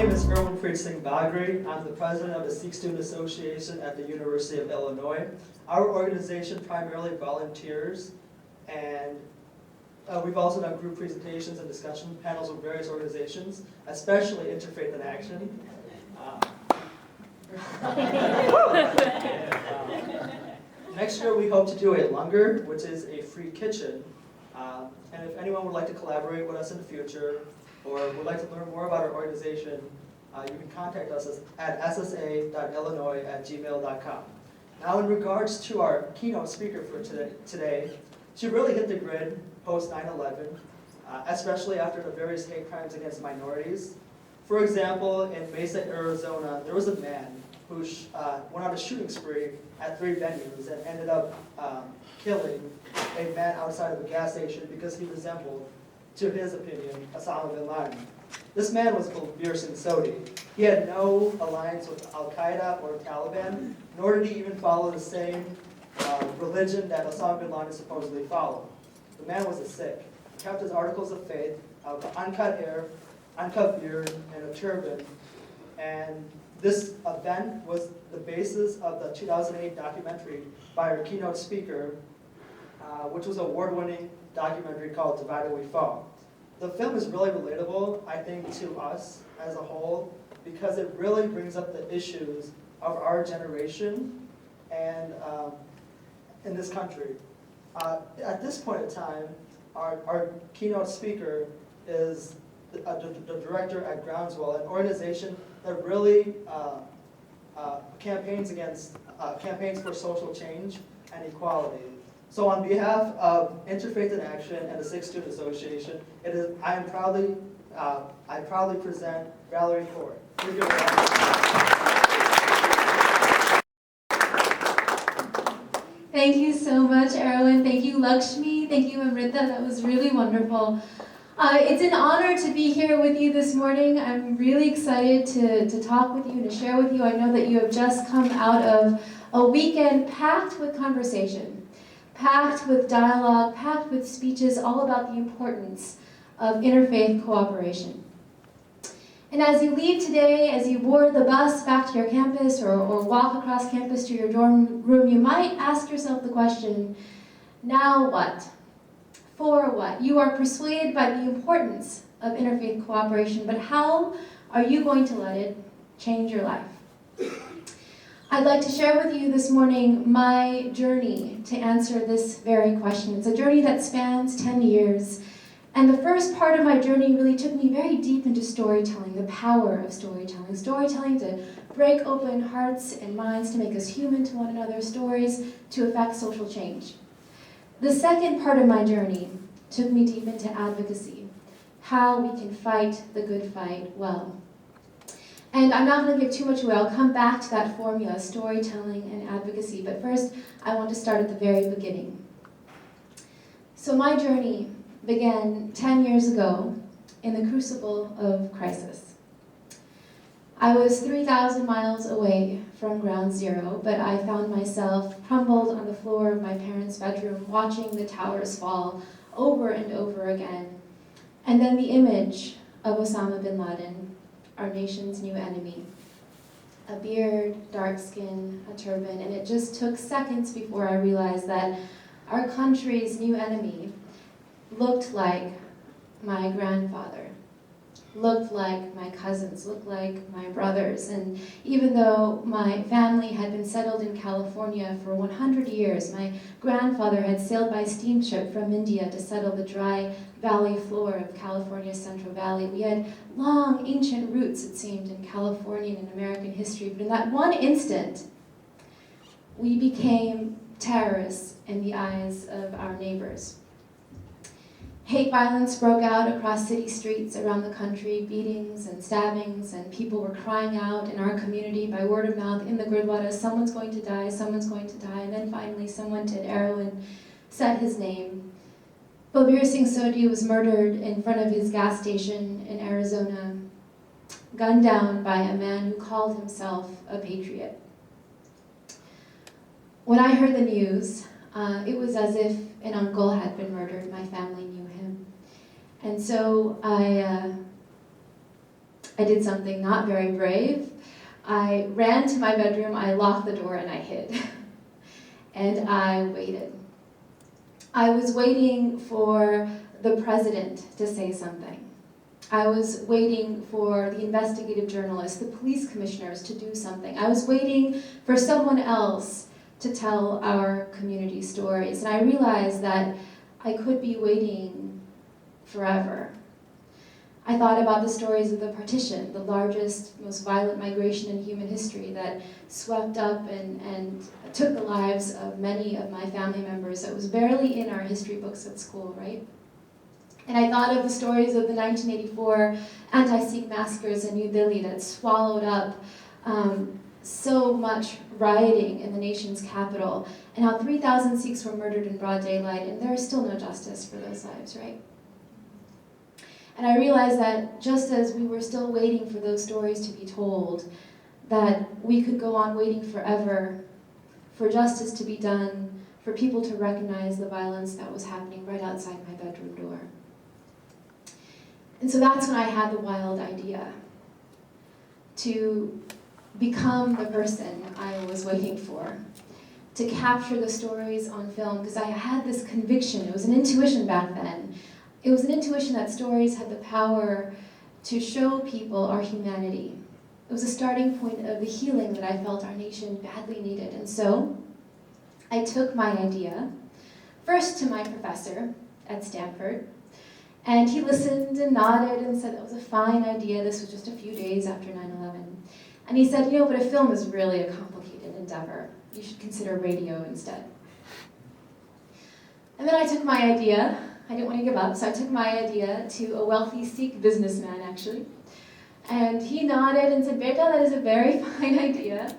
name is Erwin Singh Bagri. I'm the president of the Sikh Student Association at the University of Illinois. Our organization primarily volunteers, and we've also done group presentations and discussion panels with various organizations, especially Interfaith in Action. Next year we hope to do a Langar, which is a free kitchen. And if anyone would like to collaborate with us in the future, or would like to learn more about our organization, you can contact us at ssa.illinois@gmail.com. Now in regards to our keynote speaker for today, she really hit the grid post 9/11, especially after the various hate crimes against minorities. For example, in Mesa, Arizona, there was a man who went on a shooting spree at 3 venues and ended up killing a man outside of a gas station because he resembled, to his opinion, Osama bin Laden. This man was Valarie Kaur. He had no alliance with Al-Qaeda or Taliban, nor did he even follow the same religion that Osama bin Laden supposedly followed. The man was a Sikh. He kept his articles of faith, uncut hair, uncut beard, and a turban. And this event was the basis of the 2008 documentary by our keynote speaker, which was an award-winning documentary called Divided We Fall. The film is really relatable, I think, to us as a whole, because it really brings up the issues of our generation and in this country. At this point in time, our keynote speaker is the director at Groundswell, an organization that really campaigns for social change and equality. So on behalf of Interfaith in Action and the Sikh Student Association, I proudly present Valarie Kaur. Thank you so much, Erwin. Thank you, Lakshmi. Thank you, Amrita. That was really wonderful. It's an honor to be here with you this morning. I'm really excited to talk with you and to share with you. I know that you have just come out of a weekend packed with conversation, packed with dialogue, packed with speeches all about the importance of interfaith cooperation. And as you leave today, as you board the bus back to your campus or walk across campus to your dorm room, you might ask yourself the question, now what? For what? You are persuaded by the importance of interfaith cooperation, but how are you going to let it change your life? I'd like to share with you this morning my journey to answer this very question. It's a journey that spans 10 years. And the first part of my journey really took me very deep into storytelling, the power of storytelling. Storytelling to break open hearts and minds, to make us human to one another, stories to affect social change. The second part of my journey took me deep into advocacy, how we can fight the good fight well. And I'm not going to give too much away. I'll come back to that formula, storytelling and advocacy. But first, I want to start at the very beginning. So my journey began 10 years ago in the crucible of crisis. I was 3,000 miles away from ground zero, but I found myself crumbled on the floor of my parents' bedroom, watching the towers fall over and over again. And then the image of Osama bin Laden, our nation's new enemy. A beard, dark skin, a turban, and it just took seconds before I realized that our country's new enemy looked like my grandfather, looked like my cousins, looked like my brothers. And even though my family had been settled in California for 100 years, my grandfather had sailed by steamship from India to settle the dry valley floor of California's Central Valley. We had long, ancient roots, it seemed, in Californian and American history. But in that one instant, we became terrorists in the eyes of our neighbors. Hate violence broke out across city streets around the country, beatings and stabbings, and people were crying out in our community by word of mouth in the Gurdwara, someone's going to die, someone's going to die. And then finally someone did. Erwin said his name. Valarie Kaur was murdered in front of his gas station in Arizona, gunned down by a man who called himself a patriot. When I heard the news, it was as if an uncle had been murdered. My family knew him. And so I I did something not very brave. I ran to my bedroom, I locked the door, and I hid. And I waited. I was waiting for the president to say something. I was waiting for the investigative journalists, the police commissioners to do something. I was waiting for someone else to tell our community stories. And I realized that I could be waiting forever. I thought about the stories of the partition, the largest, most violent migration in human history that swept up and took the lives of many of my family members. That was barely in our history books at school, right? And I thought of the stories of the 1984 anti-Sikh massacres in New Delhi that swallowed up so much rioting in the nation's capital, and how 3,000 Sikhs were murdered in broad daylight, and there is still no justice for those lives, right? And I realized that just as we were still waiting for those stories to be told, that we could go on waiting forever for justice to be done, for people to recognize the violence that was happening right outside my bedroom door. And so that's when I had the wild idea to become the person I was waiting for, to capture the stories on film, because I had this conviction, it was an intuition back then. It was an intuition that stories had the power to show people our humanity. It was a starting point of the healing that I felt our nation badly needed. And so I took my idea, first to my professor at Stanford, and he listened and nodded and said that was a fine idea. This was just a few days after 9/11. And he said, but a film is really a complicated endeavor. You should consider radio instead. And then I took my idea. I didn't want to give up, so I took my idea to a wealthy Sikh businessman, actually. And he nodded and said, Beta, that is a very fine idea,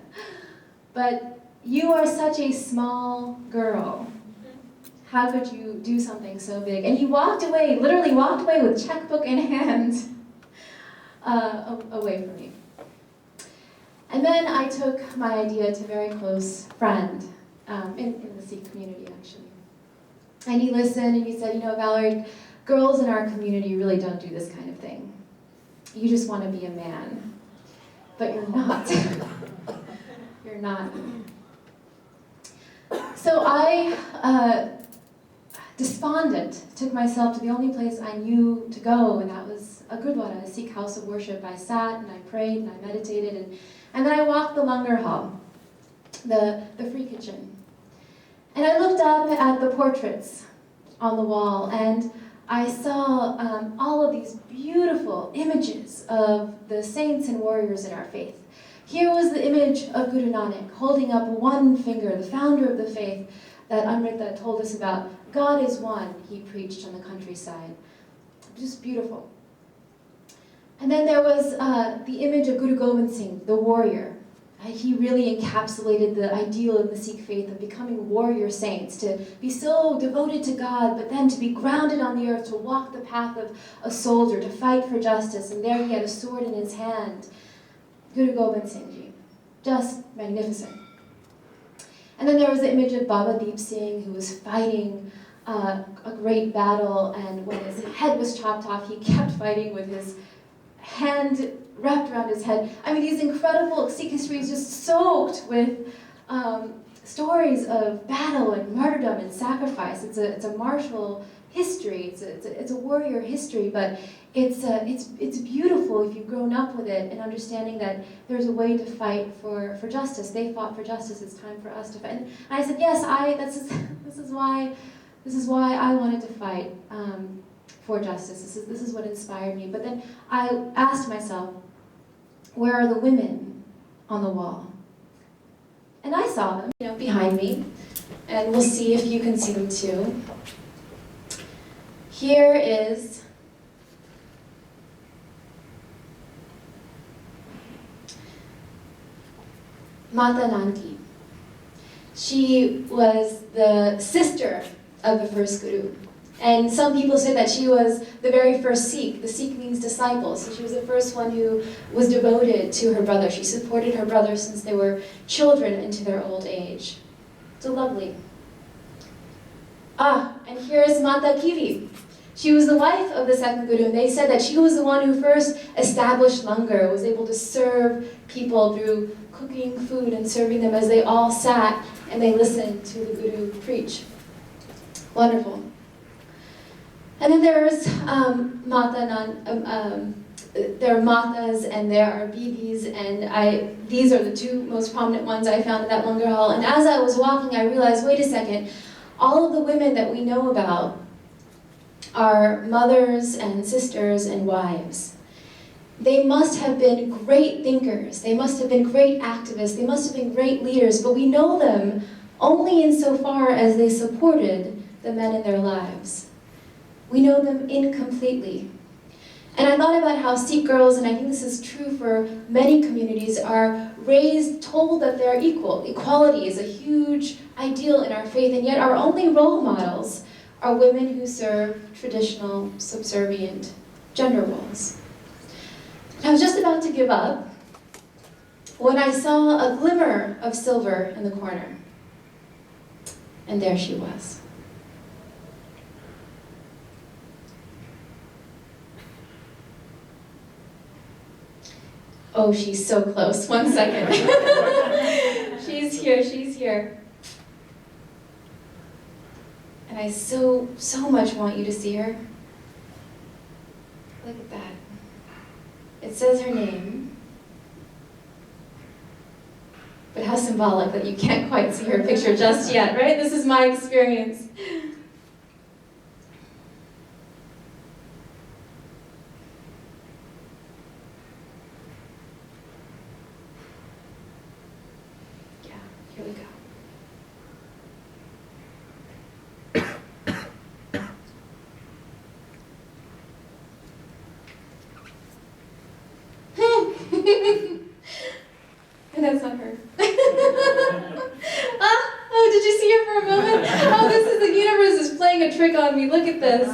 but you are such a small girl. How could you do something so big? And he walked away, literally walked away with checkbook in hand, away from me. And then I took my idea to a very close friend in the Sikh community, actually. And he listened and he said, Valarie, girls in our community really don't do this kind of thing. You just want to be a man, but you're not. You're not. So I, despondent, took myself to the only place I knew to go, and that was a Gurdwara, a Sikh house of worship. I sat and I prayed and I meditated, and then I walked the Langar Hall, the free kitchen. And I looked up at the portraits on the wall, and I saw all of these beautiful images of the saints and warriors in our faith. Here was the image of Guru Nanak holding up one finger, the founder of the faith that Amrita told us about. God is one, he preached on the countryside. Just beautiful. And then there was the image of Guru Gobind Singh, the warrior. He really encapsulated the ideal of the Sikh faith of becoming warrior saints, to be so devoted to God, but then to be grounded on the earth, to walk the path of a soldier, to fight for justice. And there he had a sword in his hand. Guru Gobind Singh Ji. Just magnificent. And then there was the image of Baba Deep Singh, who was fighting a great battle, and when his head was chopped off, he kept fighting with his hand wrapped around his head. I mean, these incredible Sikh history is just soaked with stories of battle and martyrdom and sacrifice. It's a martial history. It's a warrior history, but it's beautiful if you've grown up with it and understanding that there's a way to fight for justice. They fought for justice. It's time for us to fight. And I said, yes, this is why I wanted to fight for justice. This is what inspired me. But then I asked myself, where are the women on the wall? And I saw them, behind me, and we'll see if you can see them too. Here is Mata Nanki. She was the sister of the first Guru. And some people say that she was the very first Sikh. The Sikh means disciple. So she was the first one who was devoted to her brother. She supported her brother since they were children into their old age. So lovely. And here's Mata Kivi. She was the wife of the second guru, and they said that she was the one who first established langar, was able to serve people through cooking food and serving them as they all sat and they listened to the guru preach. Wonderful. And then there's there are matas and there are bibis, and these are the two most prominent ones I found in that langar hall. And as I was walking, I realized, wait a second, all of the women that we know about are mothers and sisters and wives. They must have been great thinkers, they must have been great activists, they must have been great leaders, but we know them only insofar as they supported the men in their lives. We know them incompletely. And I thought about how Sikh girls, and I think this is true for many communities, are raised, told that they're equal. Equality is a huge ideal in our faith, and yet our only role models are women who serve traditional, subservient gender roles. I was just about to give up when I saw a glimmer of silver in the corner. And there she was. Oh, she's so close. 1 second. She's here, she's here. And I so much want you to see her. Look at that. It says her name. But how symbolic that you can't quite see her picture just yet, right? This is my experience. Here we go. And that's not her. Oh, did you see her for a moment? Oh, this is the universe is playing a trick on me. Look at this.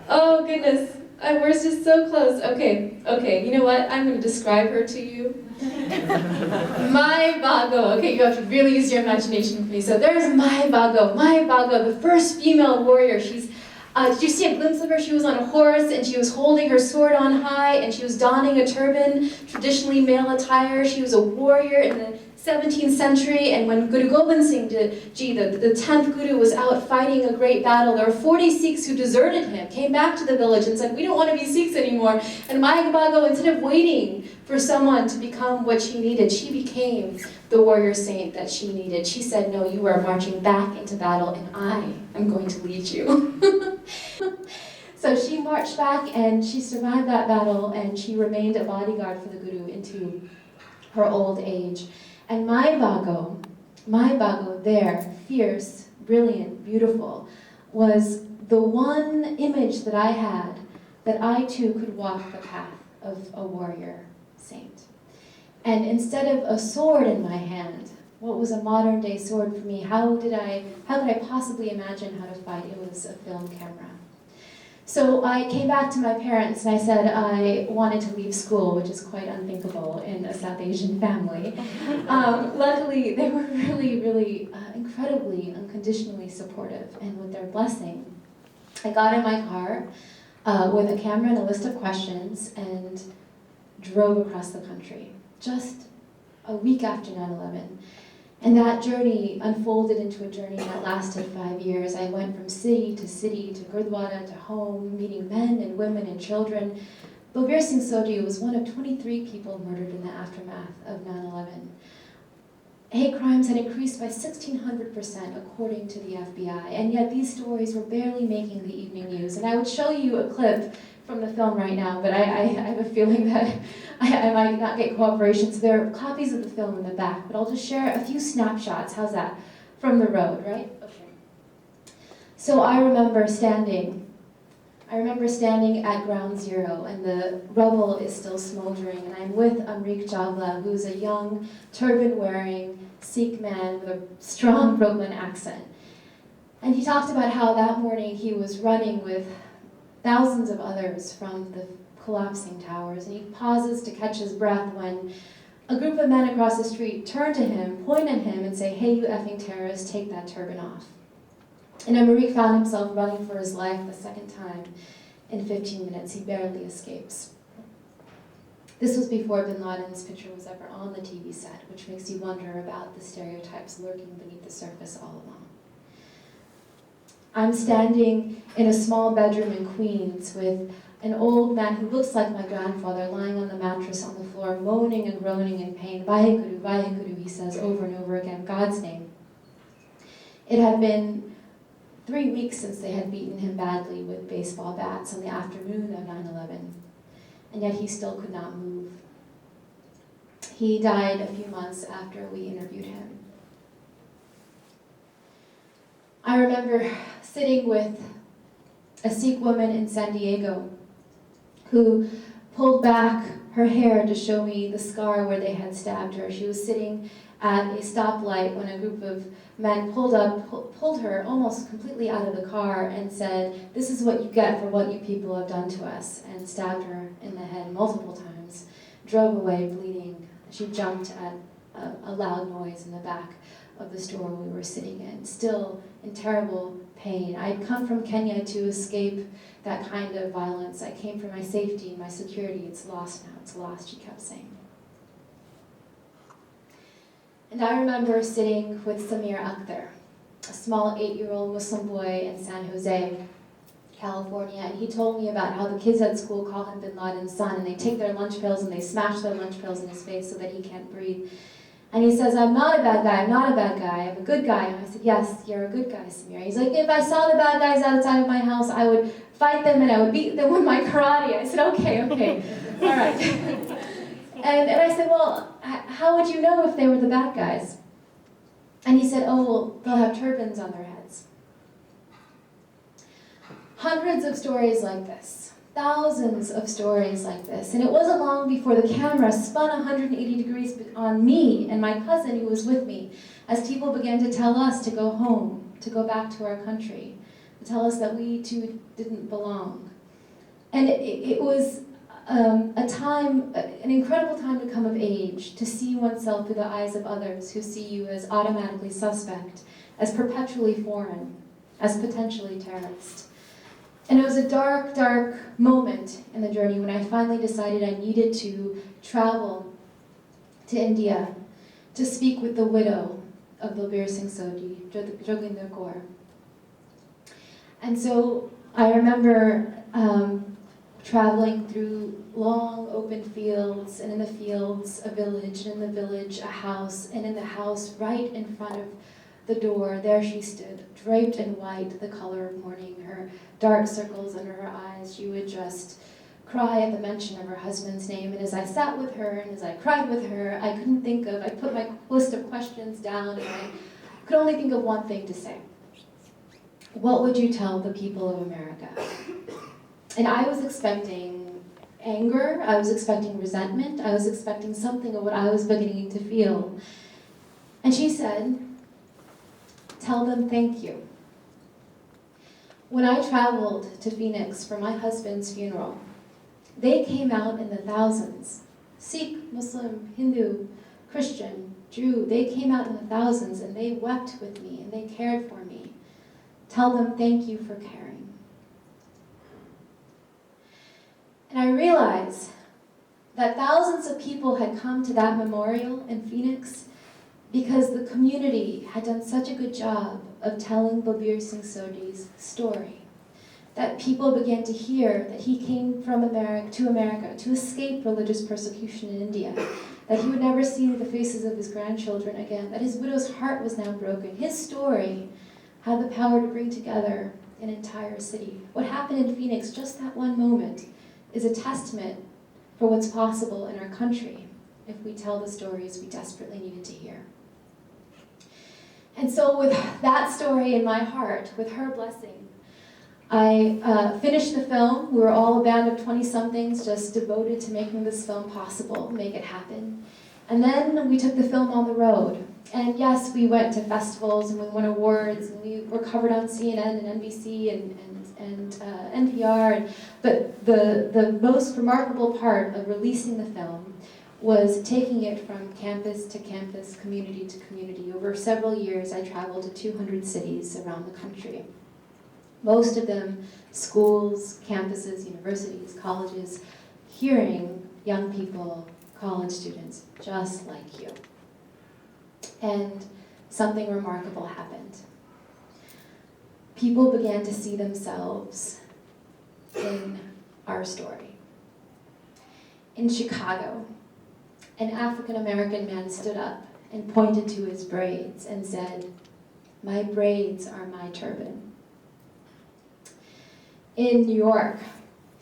Oh, goodness. We're just so close. Okay, you know what? I'm going to describe her to you. My Bago. Okay, you have to really use your imagination with me. So there's my Bago, the first female warrior. Did you see a glimpse of her? She was on a horse, and she was holding her sword on high, and she was donning a turban, traditionally male attire. She was a warrior in the 17th century, and when Guru Gobind Singh Ji, the 10th Guru, was out fighting a great battle, there were 40 Sikhs who deserted him, came back to the village and said, we don't want to be Sikhs anymore. And Maya Bago, instead of waiting for someone to become what she needed, she became the warrior saint that she needed. She said, no, you are marching back into battle, and I am going to lead you. So she marched back, and she survived that battle, and she remained a bodyguard for the Guru into her old age. And my Bago there, fierce, brilliant, beautiful, was the one image that I had that I too could walk the path of a warrior saint. And instead of a sword in my hand, what was a modern day sword for me? How could I possibly imagine how to fight? It was a film camera. So I came back to my parents and I said I wanted to leave school, which is quite unthinkable in a South Asian family. Luckily, they were really incredibly, unconditionally supportive, and with their blessing, I got in my car with a camera and a list of questions and drove across the country, just a week after 9/11. And that journey unfolded into a journey that lasted 5 years. I went from city to Gurdwara to home, meeting men and women and children. Balbir Singh Sodhi was one of 23 people murdered in the aftermath of 9/11. Hate crimes had increased by 1,600% according to the FBI, and yet these stories were barely making the evening news. And I would show you a clip from the film right now, but I have a feeling that I might not get cooperation, so there are copies of the film in the back, but I'll just share a few snapshots, how's that, from the road, right? Okay. So I remember standing at Ground Zero, and the rubble is still smoldering, and I'm with Amrik Javla, who's a young, turban-wearing Sikh man with a strong Brooklyn accent. And he talked about how that morning he was running with thousands of others from the collapsing towers, and he pauses to catch his breath when a group of men across the street turn to him, point at him, and say, hey, you effing terrorist, take that turban off. And Amrik found himself running for his life the second time. In 15 minutes, he barely escapes. This was before bin Laden's picture was ever on the TV set, which makes you wonder about the stereotypes lurking beneath the surface all along. I'm standing in a small bedroom in Queens with an old man who looks like my grandfather lying on the mattress on the floor, moaning and groaning in pain. Vaheguru, he says over and over again, God's name. It had been 3 weeks since they had beaten him badly with baseball bats on the afternoon of 9/11, and yet he still could not move. He died a few months after we interviewed him. I remember sitting with a Sikh woman in San Diego who pulled back her hair to show me the scar where they had stabbed her. She was sitting at a stoplight when a group of men pulled her almost completely out of the car and said, "This is what you get for what you people have done to us," and stabbed her in the head multiple times, drove away bleeding. She jumped at a loud noise in the back of the store we were sitting in, still in terrible pain. I'd come from Kenya to escape that kind of violence. I came for my safety and my security. It's lost now, it's lost, she kept saying. And I remember sitting with Samir Akhtar, a small 8-year-old Muslim boy in San Jose, California, and he told me about how the kids at school call him bin Laden's son, and they take their lunch pails and they smash their lunch pails in his face so that he can't breathe. And he says, "I'm not a bad guy, I'm not a bad guy, I'm a good guy." And I said, "Yes, you're a good guy, Samir." He's like, "If I saw the bad guys outside of my house, I would fight them and I would beat them with my karate." I said, okay, all right. and I said, "Well, how would you know if they were the bad guys?" And he said, "Oh, well, they'll have turbans on their heads." Hundreds of stories like this, thousands of stories like this. And it wasn't long before the camera spun 180 degrees on me and my cousin who was with me as people began to tell us to go home, to go back to our country, to tell us that we too didn't belong. And it was a time, an incredible time to come of age, to see oneself through the eyes of others who see you as automatically suspect, as perpetually foreign, as potentially terrorist. And it was a dark, dark moment in the journey when I finally decided I needed to travel to India to speak with the widow of Balbir Singh Sodhi, Joginder Kaur. And so I remember traveling through long open fields, and in the fields a village, and in the village a house, and in the house right in front of the door, there she stood, draped in white, the color of mourning, her dark circles under her eyes. She would just cry at the mention of her husband's name. And as I sat with her and as I cried with her, I put my list of questions down and I could only think of one thing to say. What would you tell the people of America? And I was expecting anger, I was expecting resentment, I was expecting something of what I was beginning to feel. And she said, "Tell them thank you." When I traveled to Phoenix for my husband's funeral, they came out in the thousands. Sikh, Muslim, Hindu, Christian, Jew, they came out in the thousands and they wept with me and they cared for me. Tell them thank you for caring. And I realized that thousands of people had come to that memorial in Phoenix because the community had done such a good job of telling Balbir Singh Sodhi's story, that people began to hear that he came from America to escape religious persecution in India, that he would never see the faces of his grandchildren again, that his widow's heart was now broken. His story had the power to bring together an entire city. What happened in Phoenix, just that one moment, is a testament for what's possible in our country if we tell the stories we desperately needed to hear. And so with that story in my heart, with her blessing, I finished the film. We were all a band of 20-somethings just devoted to making this film possible, make it happen. And then we took the film on the road. And yes, we went to festivals and we won awards and we were covered on CNN and NBC and NPR. But the most remarkable part of releasing the film was taking it from campus to campus, community to community. Over several years, I traveled to 200 cities around the country. Most of them schools, campuses, universities, colleges, hearing young people, college students, just like you. And something remarkable happened. People began to see themselves in our story. In Chicago, an African-American man stood up and pointed to his braids and said, "My braids are my turban." In New York,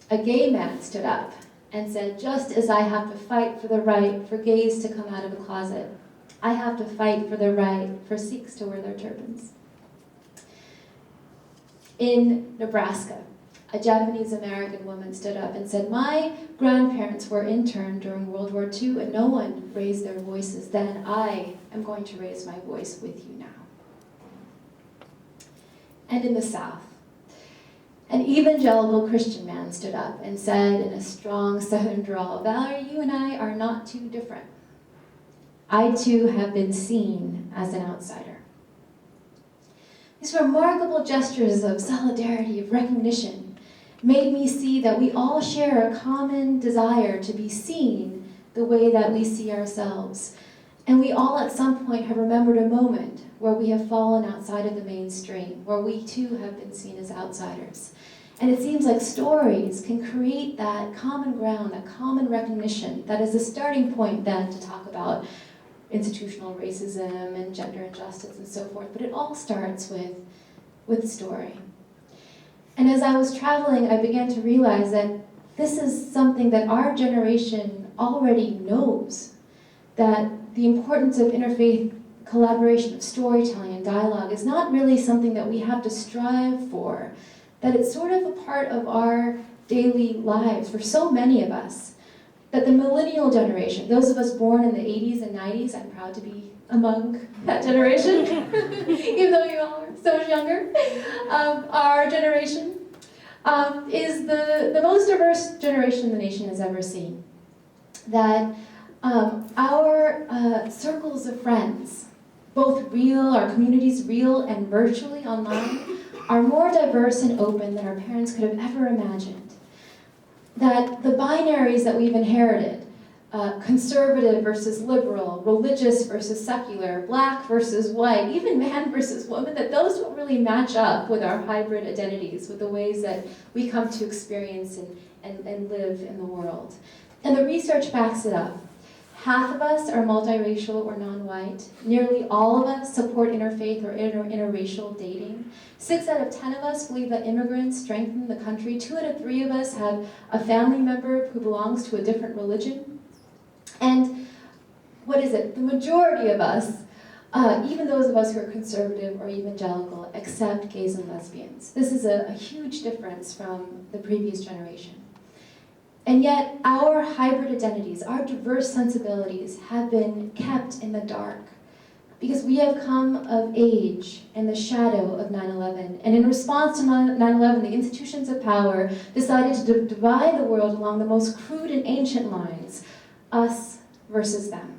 a gay man stood up and said, "Just as I have to fight for the right for gays to come out of the closet, I have to fight for the right for Sikhs to wear their turbans." In Nebraska, a Japanese-American woman stood up and said, "My grandparents were interned during World War II and no one raised their voices then. I am going to raise my voice with you now." And in the South, an evangelical Christian man stood up and said in a strong Southern drawl, "Valarie, you and I are not too different. I too have been seen as an outsider." These remarkable gestures of solidarity, of recognition, made me see that we all share a common desire to be seen the way that we see ourselves. And we all at some point have remembered a moment where we have fallen outside of the mainstream, where we too have been seen as outsiders. And it seems like stories can create that common ground, that common recognition, that is a starting point then to talk about institutional racism and gender injustice and so forth. But it all starts with story. And as I was traveling, I began to realize that this is something that our generation already knows, that the importance of interfaith collaboration, of storytelling and dialogue is not really something that we have to strive for, that it's sort of a part of our daily lives for so many of us, that the millennial generation, those of us born in the 80s and 90s, I'm proud to be among that generation, even though you all are so much younger, our generation is the most diverse generation the nation has ever seen. That our circles of friends, both real, our communities real and virtually online, are more diverse and open than our parents could have ever imagined. That the binaries that we've inherited, conservative versus liberal, religious versus secular, black versus white, even man versus woman, that those don't really match up with our hybrid identities, with the ways that we come to experience and live in the world. And the research backs it up. Half of us are multiracial or non-white. Nearly all of us support interfaith or interracial dating. 6 out of 10 of us believe that immigrants strengthen the country. 2 out of 3 of us have a family member who belongs to a different religion. And the majority of us, even those of us who are conservative or evangelical, accept gays and lesbians. This is a huge difference from the previous generation. And yet, our hybrid identities, our diverse sensibilities have been kept in the dark because we have come of age in the shadow of 9/11. And in response to 9/11, the institutions of power decided to divide the world along the most crude and ancient lines, us versus them.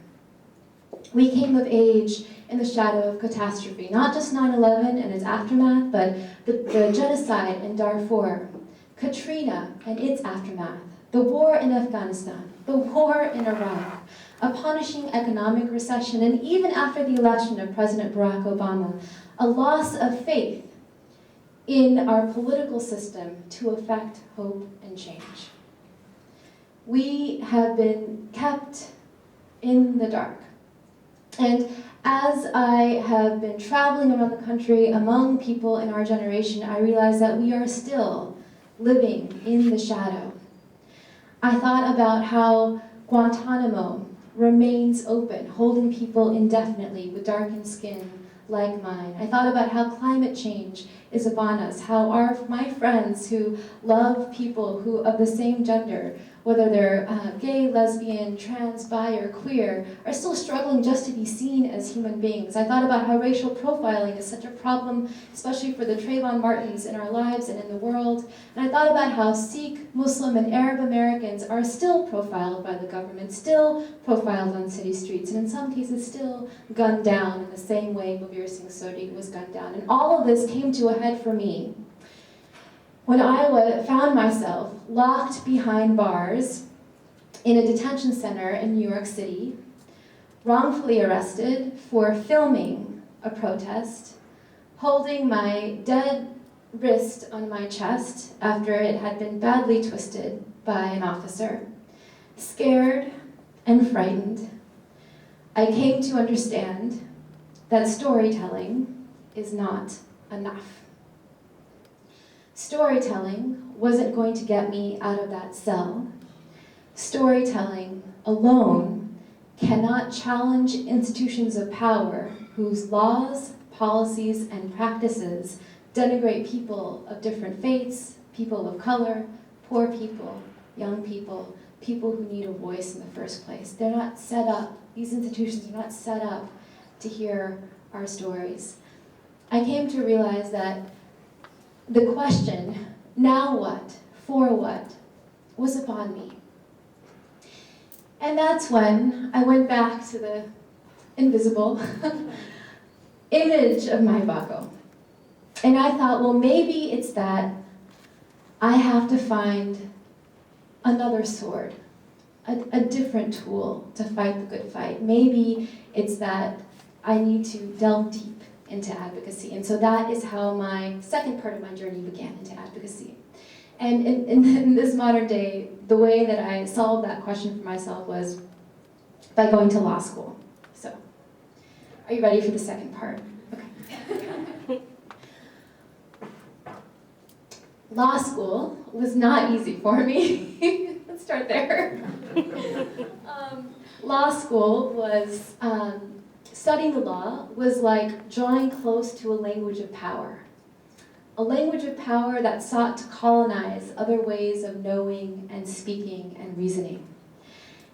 We came of age in the shadow of catastrophe, not just 9/11 and its aftermath, but the genocide in Darfur, Katrina and its aftermath, the war in Afghanistan, the war in Iraq, a punishing economic recession, and even after the election of President Barack Obama, a loss of faith in our political system to affect hope and change. We have been kept in the dark. And as I have been traveling around the country among people in our generation, I realize that we are still living in the shadow. I thought about how Guantanamo remains open, holding people indefinitely with darkened skin like mine. I thought about how climate change is upon us, how my friends who love people who of the same gender whether they're gay, lesbian, trans, bi, or queer, are still struggling just to be seen as human beings. I thought about how racial profiling is such a problem, especially for the Trayvon Martins in our lives and in the world. And I thought about how Sikh, Muslim, and Arab Americans are still profiled by the government, still profiled on city streets, and in some cases still gunned down in the same way Bhavir Singh Sodhi was gunned down. And all of this came to a head for me when I found myself locked behind bars in a detention center in New York City, wrongfully arrested for filming a protest, holding my dead wrist on my chest after it had been badly twisted by an officer. Scared and frightened, I came to understand that storytelling is not enough. Storytelling wasn't going to get me out of that cell. Storytelling alone cannot challenge institutions of power whose laws, policies, and practices denigrate people of different faiths, people of color, poor people, young people, people who need a voice in the first place. They're not set up, these institutions are not set up to hear our stories. I came to realize that the question, now what, for what, was upon me. And that's when I went back to the invisible image of my buckle. And I thought, well, maybe it's that I have to find another sword, a different tool to fight the good fight. Maybe it's that I need to delve deep into advocacy. And so that is how my second part of my journey began into advocacy. And in this modern day, the way that I solved that question for myself was by going to law school. So, are you ready for the second part? Okay. Law school was not easy for me. Let's start there. Law school was, studying the law was like drawing close to a language of power. A language of power that sought to colonize other ways of knowing and speaking and reasoning.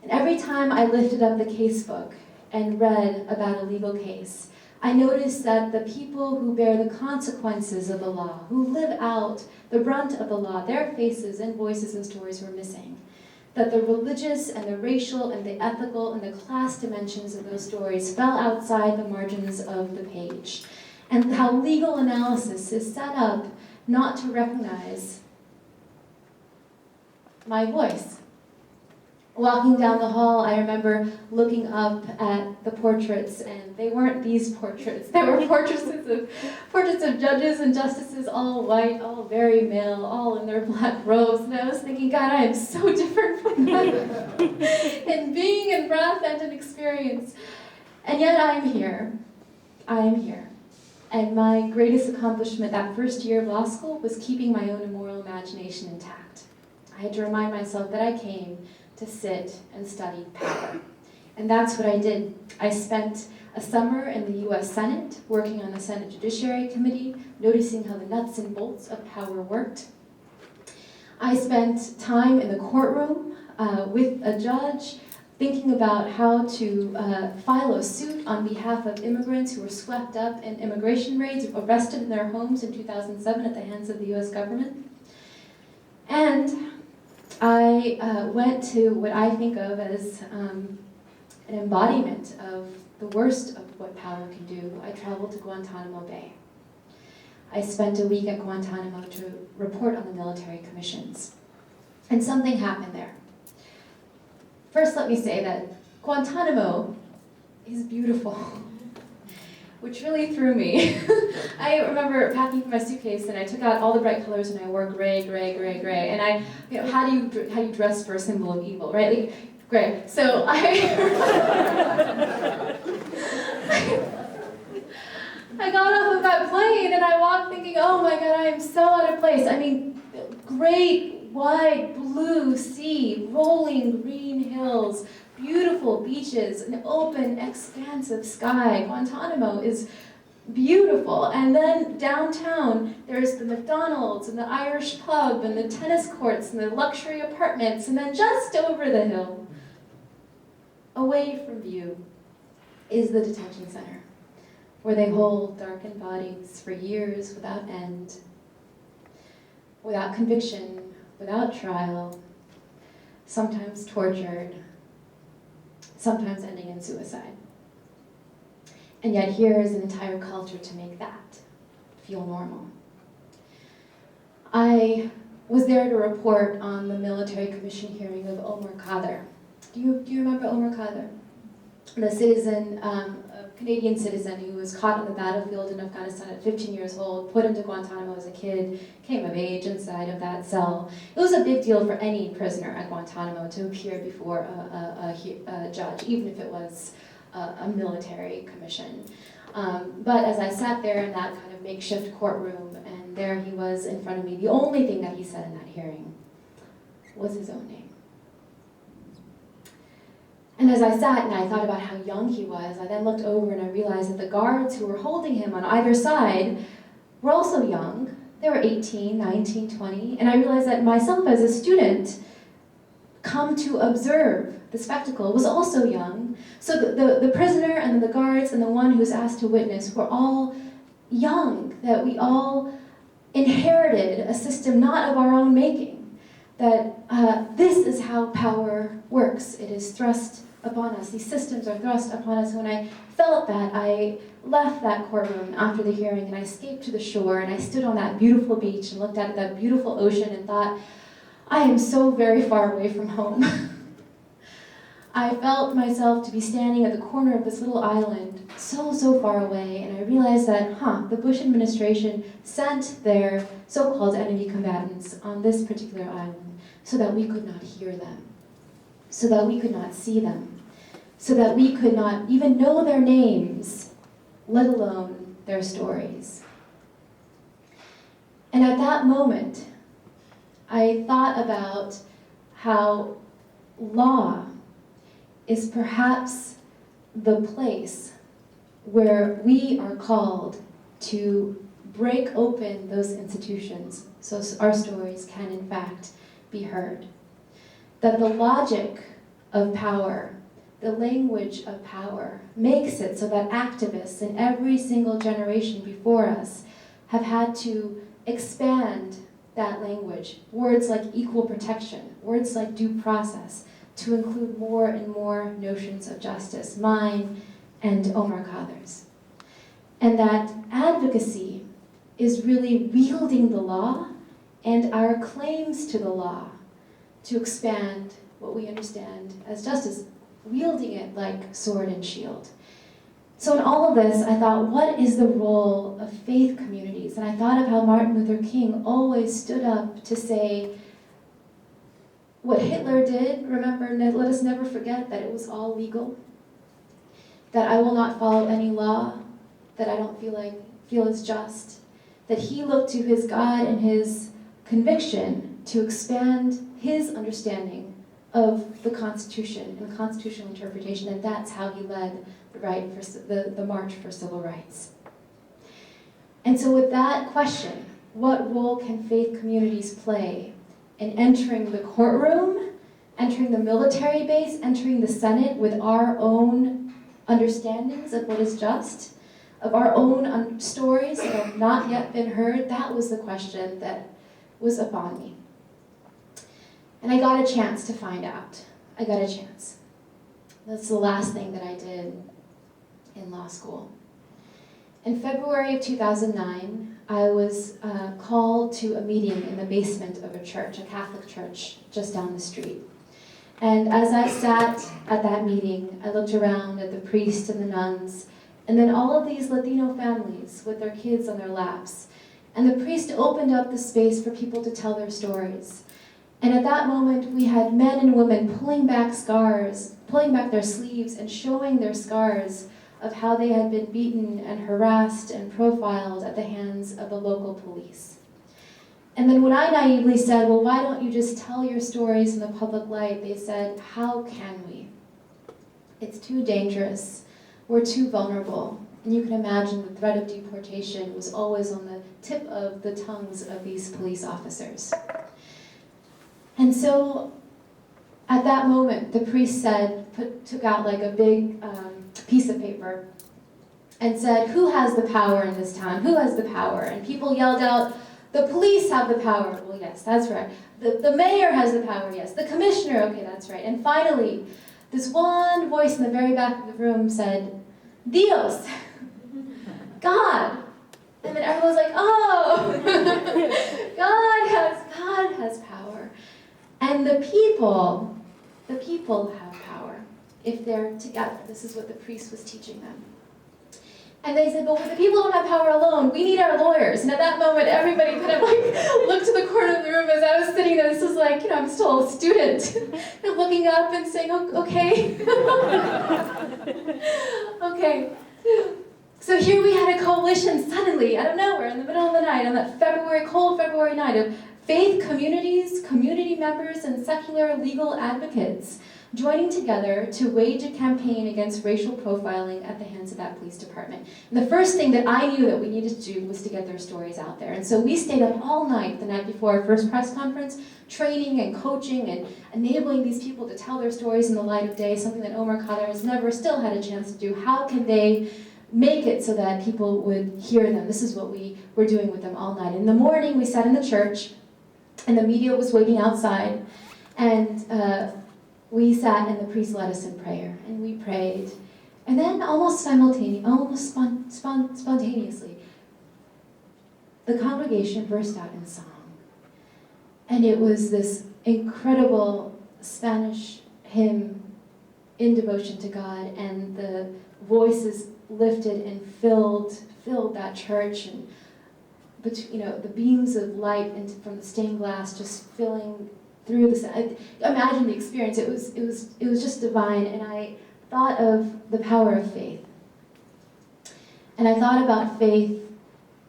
And every time I lifted up the casebook and read about a legal case, I noticed that the people who bear the consequences of the law, who live out the brunt of the law, their faces and voices and stories were missing. That the religious and the racial and the ethical and the class dimensions of those stories fell outside the margins of the page. And how legal analysis is set up not to recognize my voice. Walking down the hall, I remember looking up at the portraits, and they weren't these portraits. They were portraits of judges and justices, all white, all very male, all in their black robes. And I was thinking, God, I am so different from them in being and breath and in experience. And yet I am here. I am here. And my greatest accomplishment that first year of law school was keeping my own immoral imagination intact. I had to remind myself that I came to sit and study power. And that's what I did. I spent a summer in the US Senate, working on the Senate Judiciary Committee, noticing how the nuts and bolts of power worked. I spent time in the courtroom with a judge, thinking about how to file a suit on behalf of immigrants who were swept up in immigration raids, arrested in their homes in 2007 at the hands of the US government. And I went to what I think of as an embodiment of the worst of what power can do. I traveled to Guantanamo Bay. I spent a week at Guantanamo to report on the military commissions. And something happened there. First, let me say that Guantanamo is beautiful, which really threw me. I remember packing my suitcase, and I took out all the bright colors, and I wore gray, gray, gray, gray. And how do you dress for a symbol of evil, right? Like, gray. So I got off of that plane, and I walked thinking, oh my God, I am so out of place. I mean, great wide blue sea, rolling green hills, beautiful beaches, an open, expansive sky. Guantanamo is beautiful. And then downtown, there's the McDonald's and the Irish pub and the tennis courts and the luxury apartments. And then just over the hill, away from view, is the detention center, where they hold darkened bodies for years without end, without conviction, without trial, sometimes tortured, sometimes ending in suicide. And yet here is an entire culture to make that feel normal. I was there to report on the military commission hearing of Omar Khadr. Do you remember Omar Khadr? The citizen, a Canadian citizen who was caught on the battlefield in Afghanistan at 15 years old, put into Guantanamo as a kid, came of age inside of that cell. It was a big deal for any prisoner at Guantanamo to appear before a judge, even if it was a military commission. But as I sat there in that kind of makeshift courtroom, and there he was in front of me, the only thing that he said in that hearing was his own name. And as I sat and I thought about how young he was, I then looked over and I realized that the guards who were holding him on either side were also young. They were 18, 19, 20. And I realized that myself as a student, come to observe the spectacle, was also young. So the prisoner and the guards and the one who was asked to witness were all young, that we all inherited a system not of our own making, that this is how power works. It is thrust upon us. These systems are thrust upon us. When I felt that, I left that courtroom after the hearing and I escaped to the shore and I stood on that beautiful beach and looked at that beautiful ocean and thought, I am so very far away from home. I felt myself to be standing at the corner of this little island, so far away, and I realized that, the Bush administration sent their so-called enemy combatants on this particular island so that we could not hear them, so that we could not see them, so that we could not even know their names, let alone their stories. And at that moment, I thought about how law is perhaps the place where we are called to break open those institutions so our stories can in fact be heard. That the logic of power, the language of power, makes it so that activists in every single generation before us have had to expand that language, words like equal protection, words like due process, to include more and more notions of justice, mine and Omar Khadr's. And that advocacy is really wielding the law and our claims to the law to expand what we understand as justice, wielding it like sword and shield. So in all of this, I thought, what is the role of faith communities? And I thought of how Martin Luther King always stood up to say, what Hitler did, remember, let us never forget that it was all legal, that I will not follow any law that I don't feel is just, that he looked to his God and his conviction to expand his understanding of the Constitution and constitutional interpretation, and that's how he led the March for Civil Rights. And so with that question, what role can faith communities play in entering the courtroom, entering the military base, entering the Senate with our own understandings of what is just, of our own stories that have not yet been heard? That was the question that was upon me. And I got a chance to find out. I got a chance. That's the last thing that I did in law school. In February of 2009, I was called to a meeting in the basement of a church, a Catholic church, just down the street. And as I sat at that meeting, I looked around at the priest and the nuns, and then all of these Latino families with their kids on their laps. And the priest opened up the space for people to tell their stories. And at that moment, we had men and women pulling back their sleeves and showing their scars of how they had been beaten and harassed and profiled at the hands of the local police. And then when I naively said, well, why don't you just tell your stories in the public light? They said, how can we? It's too dangerous. We're too vulnerable. And you can imagine the threat of deportation was always on the tip of the tongues of these police officers. And so at that moment, the priest took out like a big piece of paper and said, "Who has the power in this town? Who has the power?" And people yelled out, "The police have the power." Well, yes, that's right. The mayor has the power, yes. The commissioner, okay, that's right. And finally, this one voice in the very back of the room said, "Dios, God." And then everyone's like, "Oh, God has power." And the people have power if they're together. This is what the priest was teaching them. And they said, "But the people don't have power alone. We need our lawyers." And at that moment, everybody kind of like looked to the corner of the room as I was sitting there. This was like, I'm still a student, looking up and saying, "Oh, okay." Okay. So here we had a coalition suddenly, out of nowhere, in the middle of the night, on that cold February night, of faith communities, community members, and secular legal advocates joining together to wage a campaign against racial profiling at the hands of that police department. And the first thing that I knew that we needed to do was to get their stories out there. And so we stayed up all night the night before our first press conference, training and coaching and enabling these people to tell their stories in the light of day, something that Omar Khader has never still had a chance to do. How can they make it so that people would hear them? This is what we were doing with them all night. In the morning, we sat in the church, and the media was waiting outside, and we sat and the priest led us in prayer, and we prayed. And then almost spontaneously, the congregation burst out in song. And it was this incredible Spanish hymn in devotion to God, and the voices lifted and filled that church, and the beams of light from the stained glass just filling through imagine the experience. It was just divine. And I thought of the power of faith, and I thought about faith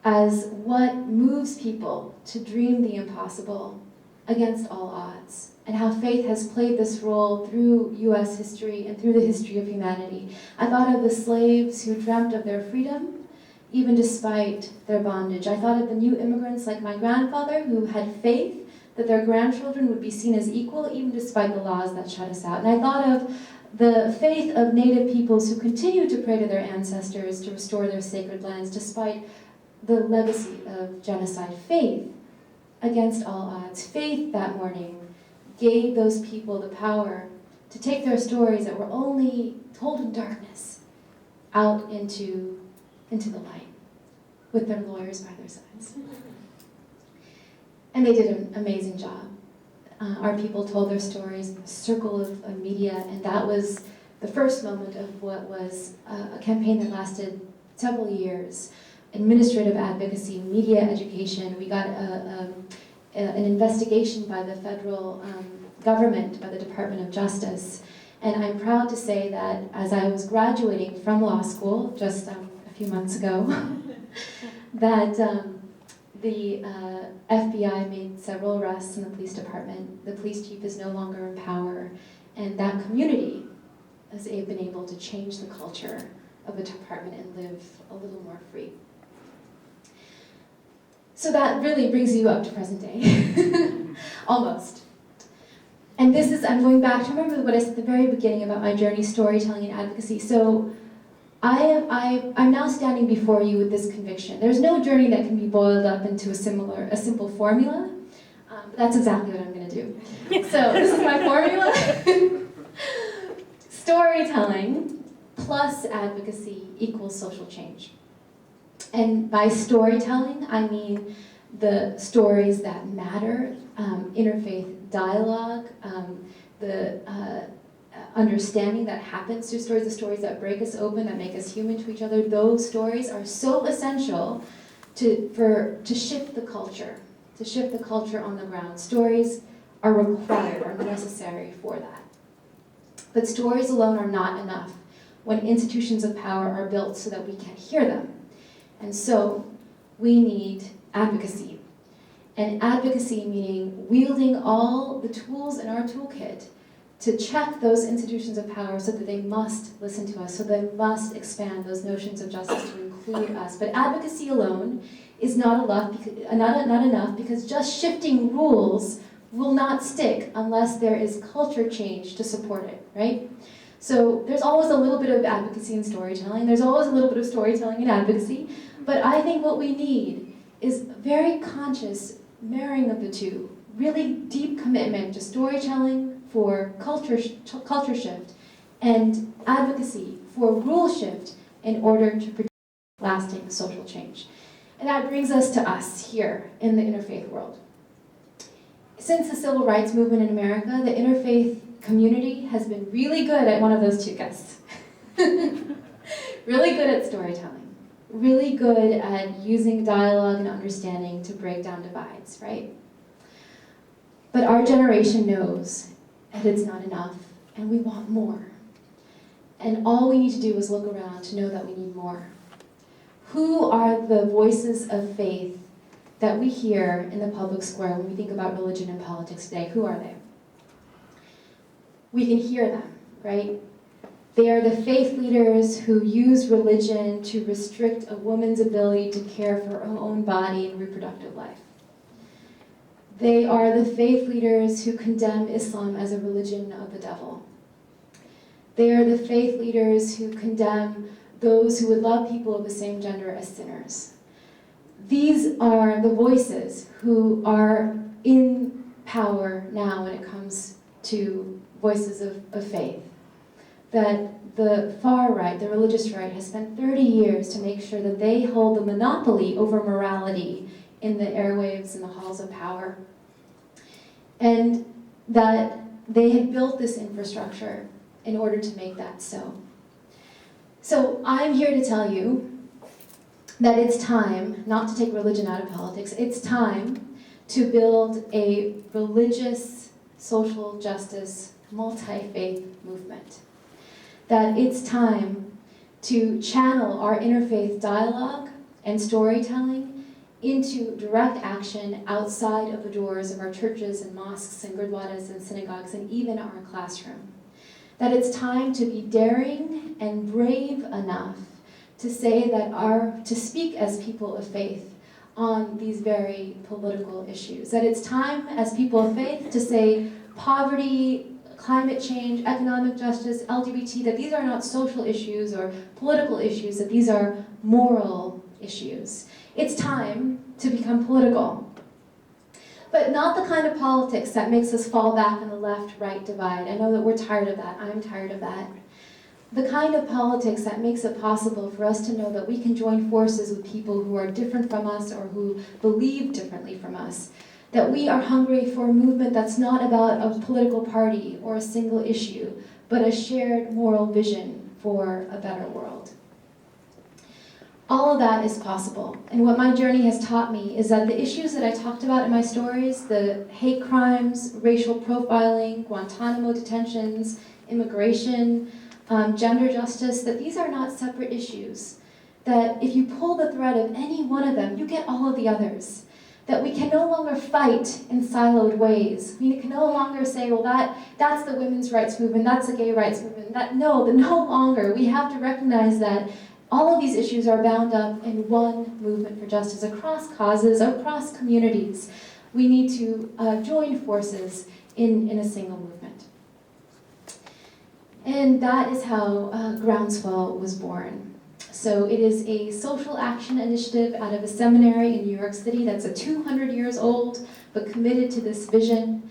as what moves people to dream the impossible against all odds, and how faith has played this role through U.S. history and through the history of humanity. I thought of the slaves who dreamt of their freedom, even despite their bondage. I thought of the new immigrants like my grandfather who had faith that their grandchildren would be seen as equal, even despite the laws that shut us out. And I thought of the faith of Native peoples who continue to pray to their ancestors to restore their sacred lands, despite the legacy of genocide. Faith against all odds. Faith that morning gave those people the power to take their stories that were only told in darkness out into the light with their lawyers by their sides. And they did an amazing job. Our people told their stories in a circle of media, and that was the first moment of what was a campaign that lasted several years. Administrative advocacy, media education. We got an investigation by the federal government, by the Department of Justice. And I'm proud to say that as I was graduating from law school just a few months ago, that the FBI made several arrests in the police department. The police chief is no longer in power, and that community has been able to change the culture of the department and live a little more free. So that really brings you up to present day, almost. And this is, I'm going back to remember what I said at the very beginning about my journey, storytelling and advocacy. So I'm now standing before you with this conviction. There's no journey that can be boiled up into a simple formula. But that's exactly what I'm going to do. So this is my formula. Storytelling plus advocacy equals social change. And by storytelling, I mean the stories that matter, interfaith dialogue, the understanding that happens through stories, the stories that break us open, that make us human to each other. Those stories are so essential to shift the culture, on the ground. Stories are required, are necessary for that. But stories alone are not enough when institutions of power are built so that we can hear them. And so we need advocacy. And advocacy meaning wielding all the tools in our toolkit to check those institutions of power so that they must listen to us, so they must expand those notions of justice to include us. But advocacy alone is not enough because just shifting rules will not stick unless there is culture change to support it, right? So there's always a little bit of advocacy in storytelling. There's always a little bit of storytelling in advocacy. But I think what we need is very conscious marrying of the two. Really deep commitment to storytelling for culture shift and advocacy for rule shift in order to produce lasting social change. And that brings us to us here in the interfaith world. Since the civil rights movement in America, the interfaith community has been really good at one of those two guests. Really good at storytelling. Really good at using dialogue and understanding to break down divides, right? But our generation knows that it's not enough, and we want more. And all we need to do is look around to know that we need more. Who are the voices of faith that we hear in the public square when we think about religion and politics today? Who are they? We can hear them, right? They are the faith leaders who use religion to restrict a woman's ability to care for her own body and reproductive life. They are the faith leaders who condemn Islam as a religion of the devil. They are the faith leaders who condemn those who would love people of the same gender as sinners. These are the voices who are in power now when it comes to voices of faith. That the far right, the religious right, has spent 30 years to make sure that they hold the monopoly over morality in the airwaves and the halls of power. And that they have built this infrastructure in order to make that so. So I'm here to tell you that it's time not to take religion out of politics. It's time to build a religious, social justice, multi-faith movement. That it's time to channel our interfaith dialogue and storytelling into direct action outside of the doors of our churches and mosques and gurdwaras and synagogues and even our classroom. That it's time to be daring and brave enough to say that to speak as people of faith on these very political issues. That it's time as people of faith to say poverty, climate change, economic justice, LGBT, that these are not social issues or political issues, that these are moral issues. It's time to become political. But not the kind of politics that makes us fall back on the left-right divide. I know that we're tired of that. I'm tired of that. The kind of politics that makes it possible for us to know that we can join forces with people who are different from us or who believe differently from us. That we are hungry for a movement that's not about a political party or a single issue, but a shared moral vision for a better world. All of that is possible. And what my journey has taught me is that the issues that I talked about in my stories, the hate crimes, racial profiling, Guantanamo detentions, immigration, gender justice, that these are not separate issues. That if you pull the thread of any one of them, you get all of the others. That we can no longer fight in siloed ways. We can no longer say, well, that's the women's rights movement, that's the gay rights movement. No longer. We have to recognize that all of these issues are bound up in one movement for justice across causes, across communities. We need to join forces in a single movement. And that is how Groundswell was born. So it is a social action initiative out of a seminary in New York City that's 200 years old, but committed to this vision.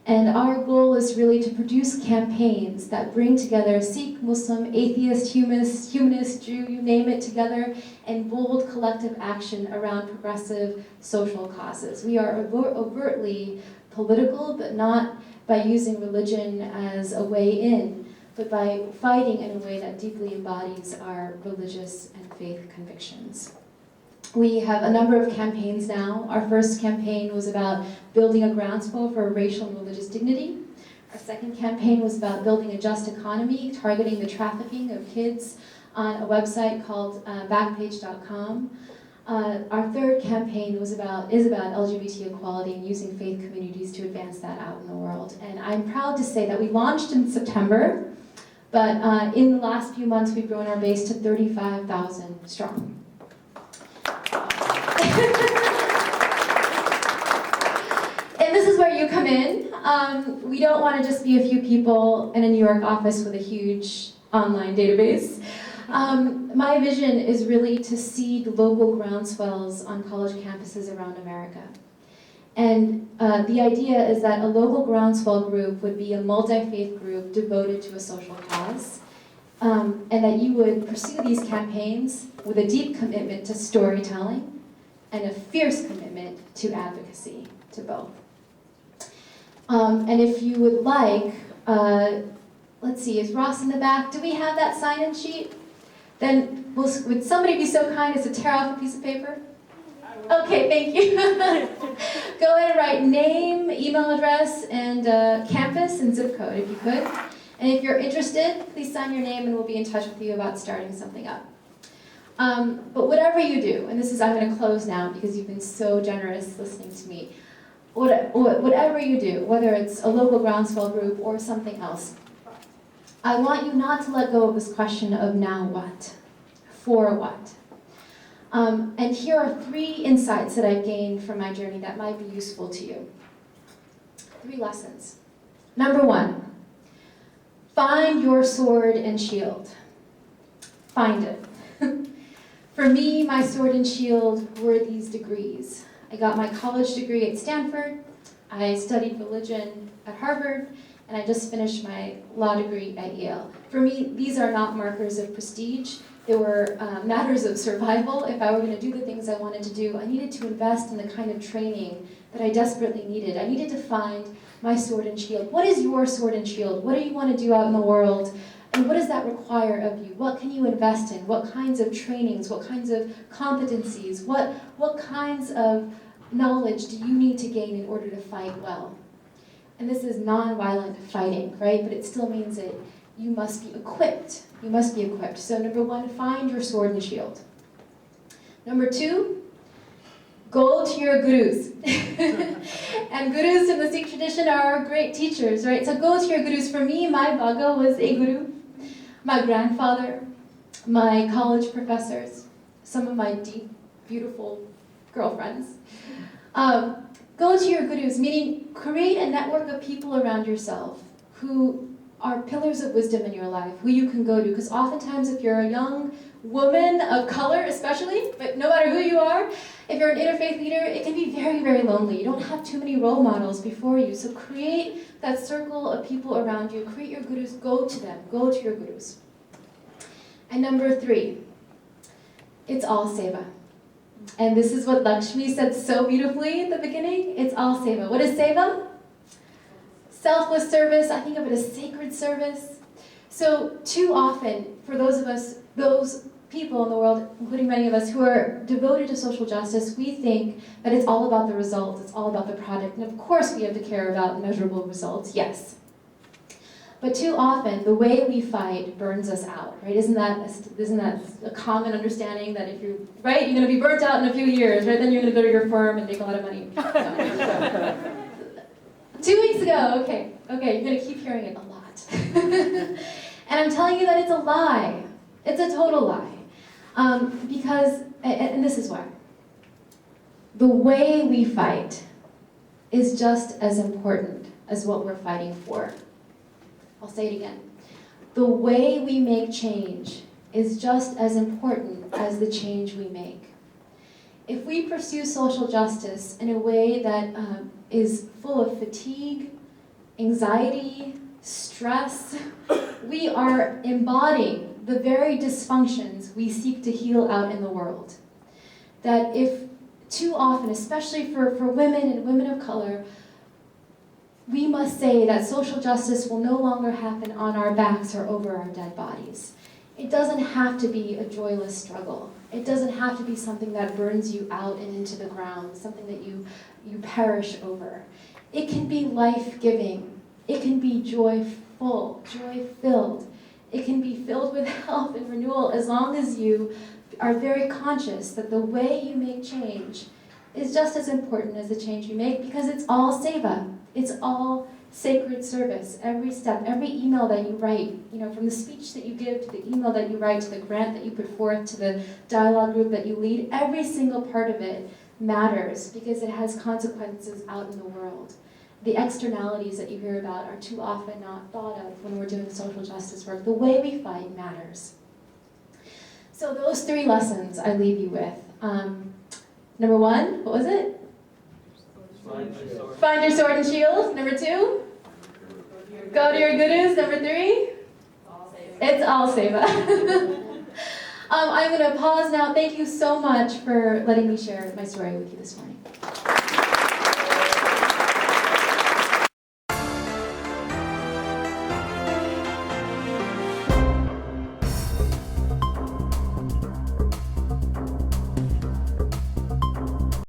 And our goal is really to produce campaigns that bring together Sikh, Muslim, atheist, humanist, Jew, you name it, together in bold collective action around progressive social causes. We are overtly political, but not by using religion as a way in, but by fighting in a way that deeply embodies our religious and faith convictions. We have a number of campaigns now. Our first campaign was about building a groundswell for racial and religious dignity. Our second campaign was about building a just economy, targeting the trafficking of kids on a website called Backpage.com. our third campaign is about LGBT equality and using faith communities to advance that out in the world. And I'm proud to say that we launched in September, but in the last few months we've grown our base to 35,000 strong. And this is where you come in. We don't want to just be a few people in a New York office with a huge online database. My vision is really to seed local groundswells on college campuses around America. And the idea is that a local groundswell group would be a multi-faith group devoted to a social cause, and that you would pursue these campaigns with a deep commitment to storytelling and a fierce commitment to advocacy, to both. And if you would like, let's see, is Ross in the back? Do we have that sign-in sheet? Then would somebody be so kind as to tear off a piece of paper? Okay, thank you. Go ahead and write name, email address, and campus and zip code if you could. And if you're interested, please sign your name and we'll be in touch with you about starting something up. But whatever you do, and this is, I'm going to close now because you've been so generous listening to me. Whatever you do, whether it's a local groundswell group or something else, I want you not to let go of this question of now what, for what. And here are 3 insights that I've gained from my journey that might be useful to you. 3 lessons. Number 1, find your sword and shield. Find it. For me, my sword and shield were these degrees. I got my college degree at Stanford, I studied religion at Harvard, and I just finished my law degree at Yale. For me, these are not markers of prestige. They were matters of survival. If I were going to do the things I wanted to do, I needed to invest in the kind of training that I desperately needed. I needed to find my sword and shield. What is your sword and shield? What do you want to do out in the world? And what does that require of you? What can you invest in? What kinds of trainings? What kinds of competencies? What kinds of knowledge do you need to gain in order to fight well? And this is non-violent fighting, right? But it still means that you must be equipped. You must be equipped. So number 1, find your sword and shield. Number 2, go to your gurus. And gurus in the Sikh tradition are great teachers, right? So go to your gurus. For me, my Bhaga was a guru. My grandfather, my college professors, some of my deep, beautiful girlfriends. Go to your gurus, meaning create a network of people around yourself who are pillars of wisdom in your life, who you can go to. Because oftentimes if you're a young woman of color especially, but no matter who you are, if you're an interfaith leader, it can be very, very lonely. You don't have too many role models before you. So create that circle of people around you. Create your gurus, go to them, go to your gurus. And number 3, it's all seva. And this is what Lakshmi said so beautifully at the beginning. It's all seva. What is seva? Selfless service. I think of it as sacred service. So too often, for those of us, those people in the world, including many of us who are devoted to social justice, we think that it's all about the results, it's all about the product. And of course we have to care about measurable results, yes. But too often, the way we fight burns us out, right? Isn't that a common understanding that if you're, right, you're going to be burnt out in a few years, right? Then you're going to go to your firm and make a lot of money. No. 2 weeks ago, okay, you're going to keep hearing it a lot. And I'm telling you that it's a lie. It's a total lie. Because, and this is why. The way we fight is just as important as what we're fighting for. I'll say it again. The way we make change is just as important as the change we make. If we pursue social justice in a way that is full of fatigue, anxiety, stress, we are embodying the very dysfunctions we seek to heal out in the world. That if too often, especially for women and women of color, we must say that social justice will no longer happen on our backs or over our dead bodies. It doesn't have to be a joyless struggle. It doesn't have to be something that burns you out and into the ground, something that you perish over. It can be life-giving. It can be joyful, joy-filled. It can be filled with health and renewal as long as you are very conscious that the way you make change is just as important as the change you make, because it's all seva. It's all sacred service. Every step, every email that you write, from the speech that you give, to the email that you write, to the grant that you put forth, to the dialogue group that you lead, every single part of it matters because it has consequences out in the world. The externalities that you hear about are too often not thought of when we're doing social justice work. The way we fight matters. So those 3 lessons I leave you with. Number 1, what was it? Find your sword and shield. Number 2, go to your gurus. Number 3, it's all seva. I'm going to pause now. Thank you so much for letting me share my story with you this morning.